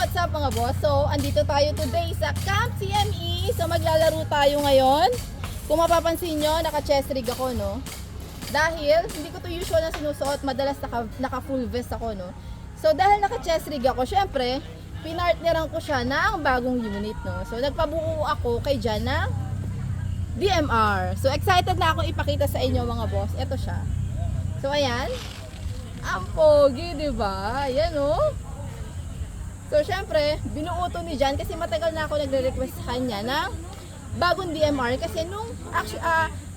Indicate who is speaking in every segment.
Speaker 1: what's up mga boss? So, andito tayo today sa Camp CME. So, maglalaro tayo ngayon. Kung mapapansin nyo, naka-chest rig ako, no? Dahil, hindi ko to usual na sinusuot. Madalas naka-full vest ako, no? So, dahil naka-chest rig ako, syempre, pinartneran ko siya ng bagong unit, no? So, nagpabuo ako kay Jan ng DMR. So, excited na akong ipakita sa inyo mga boss. Ito siya. So, ayan. Ang pogi, diba? Ayan, oh. So, syempre, binuo to ni Jan kasi matagal na ako nagre-request sa kanya ng bagong DMR kasi nung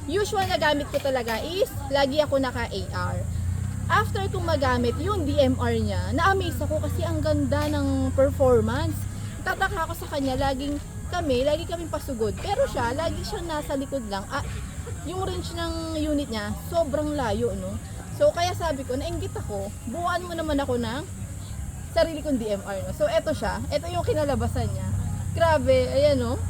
Speaker 1: usual na gamit ko talaga is lagi ako naka-AR. After kong magamit yung DMR niya, na-amaze ako kasi ang ganda ng performance. Tataka ako sa kanya, lagi kaming pasugod. Pero siya, lagi siya nasa likod lang. Yung range ng unit niya, sobrang layo, no? So, kaya sabi ko, nainggit ako, buuan mo naman ako ng sarili kong DMR, no? So, eto siya. Eto yung kinalabasan niya. Grabe, ayan, no?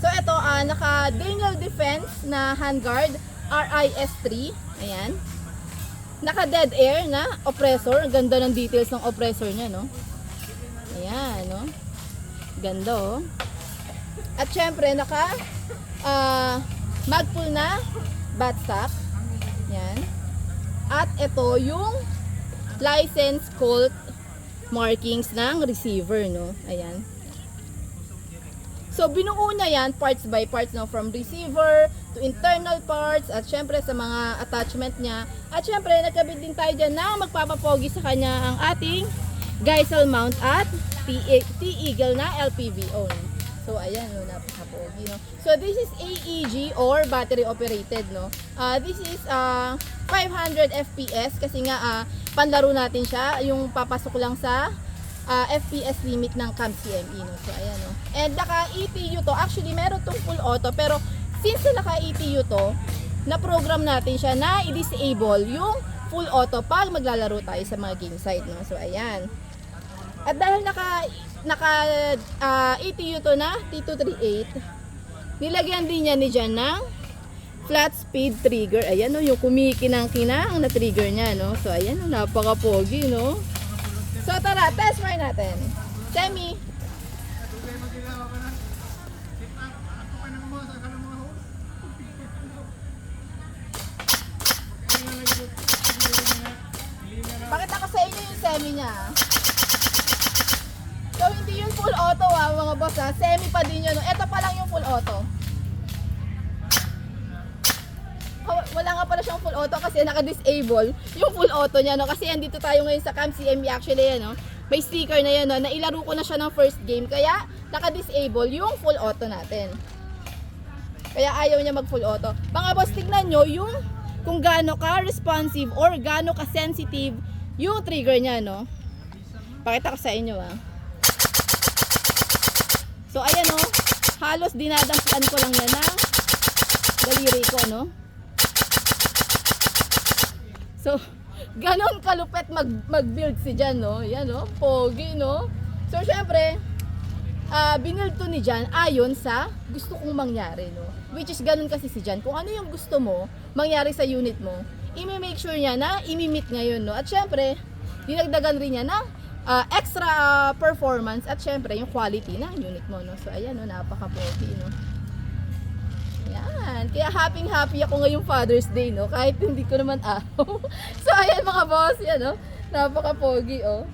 Speaker 1: So, eto, naka-Daniel Defense na handguard, RIS-3. Ayan. Naka-dead air na oppressor. Ang ganda ng details ng oppressor niya, no? Ayan, no? Ganda, oh. At syempre, mag-pull na batstock. Yan. At ito yung license Colt markings ng receiver, no? Ayan. So, binuo niya yan parts by parts, no? From receiver to internal parts at syempre sa mga attachment niya. At syempre, nagkabit din tayo dyan na magpapapogi sa kanya ang ating Geisel mount at T-Eagle na LPVO, no? So, ayan, no, napaka-pogi, no? So, this is AEG or battery operated, no? This is 500 FPS kasi nga panlaro natin siya, yung papasok lang sa FPS limit ng Camp CME, no? So, ayan, no? And naka-ETU to. Actually, meron tong full auto, pero since naka-ETU to, na-program natin siya na i-disable yung full auto pag maglalaro tayo sa mga game site, no? So, ayan. At dahil ETU to na T238, nilagyan din niya ni Jan ng flat speed trigger. Ayan, no, yung kumikinang-kinang na trigger niya, no? So, ayan, no, napaka-pogi, no? So, tara, test try natin. Semi. Pakita ko sa inyo yung semi niya. So, hindi yung full auto mga boss semi pa din yun. Ito pa lang yung full auto. Wala nga pala siyang full auto kasi naka-disable yung full auto niya, no? Kasi andito tayo ngayon sa Camp CME actually, no? May sticker na yan, no? Nailaro ko na siya ng first game kaya naka-disable yung full auto natin. Kaya ayaw niya mag-full auto. Mga boss, tignan nyo yung kung gaano ka responsive or gaano ka sensitive yung trigger niya, no? Pakita ko sa inyo, So, ayan, no? Halos dinadampuan ko lang yan ng daliri ko, no? So, ganon kalupet mag-build si Jan, no? Yan, no? Pogi, no? So, syempre, binuild to ni Jan ayon sa gusto kong mangyari, no? Which is ganon kasi si Jan. Kung ano yung gusto mo mangyari sa unit mo, i-make sure niya na imimit niya yun, no? At syempre, dinagdagan rin niya ng extra performance at syempre yung quality ng unit mo, no? So, ayan, no? Napaka-pogi, no? Yan. Kaya happy ako ngayong Father's Day, no? Kahit hindi ko naman araw. So, ayan mga boss, yan, no? Napaka-pogi, oh.